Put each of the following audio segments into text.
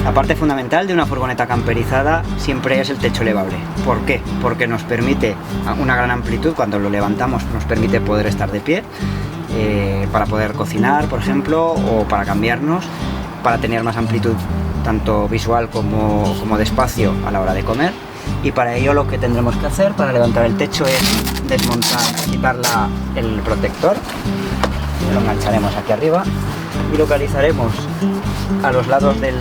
La parte fundamental de una furgoneta camperizada siempre es el techo elevable. ¿Por qué? Porque nos permite una gran amplitud, cuando lo levantamos nos permite poder estar de pie, para poder cocinar, por ejemplo, o para cambiarnos, para tener más amplitud tanto visual como de espacio a la hora de comer. Y para ello lo que tendremos que hacer para levantar el techo es desmontar, quitar el protector, lo engancharemos aquí arriba y localizaremos a los lados del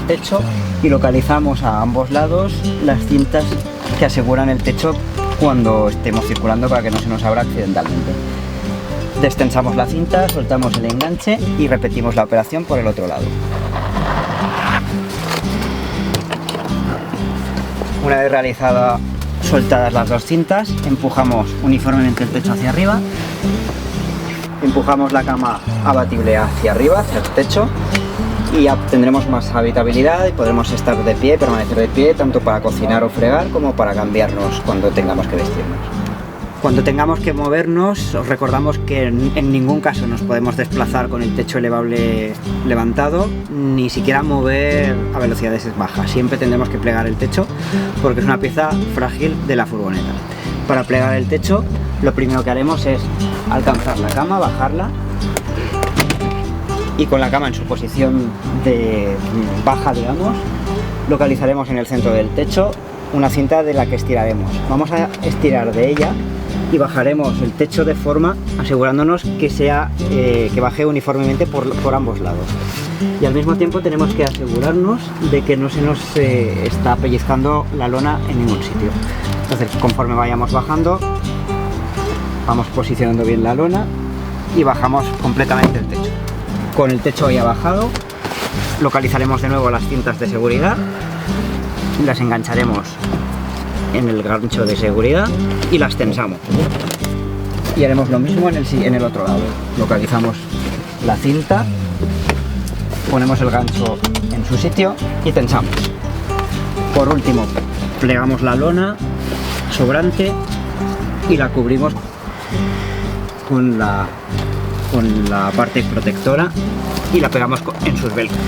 techo, y localizamos a ambos lados las cintas que aseguran el techo cuando estemos circulando, para que no se nos abra accidentalmente. Destensamos la cinta, soltamos el enganche y repetimos la operación por el otro lado. Una vez soltadas las dos cintas, empujamos uniformemente el techo hacia arriba, empujamos la cama abatible hacia arriba, hacia el techo, y ya tendremos más habitabilidad y podremos estar de pie, permanecer de pie, tanto para cocinar o fregar como para cambiarnos cuando tengamos que vestirnos. Cuando tengamos que movernos, os recordamos que en ningún caso nos podemos desplazar con el techo elevable levantado, ni siquiera mover a velocidades bajas. Siempre tendremos que plegar el techo porque es una pieza frágil de la furgoneta. Para plegar el techo, lo primero que haremos es alcanzar la cama, bajarla, y con la cama en su posición de baja, digamos, localizaremos en el centro del techo una cinta de la que estiraremos. Vamos a estirar de ella y bajaremos el techo de forma asegurándonos que baje uniformemente por ambos lados. Y al mismo tiempo tenemos que asegurarnos de que no se nos está pellizcando la lona en ningún sitio. Entonces, conforme vayamos bajando, vamos posicionando bien la lona y bajamos completamente el techo. Con el techo ya bajado, localizaremos de nuevo las cintas de seguridad, las engancharemos en el gancho de seguridad y las tensamos. Y haremos lo mismo en el otro lado. Localizamos la cinta, ponemos el gancho en su sitio y tensamos. Por último, plegamos la lona sobrante y la cubrimos con la parte protectora y la pegamos en sus velcros.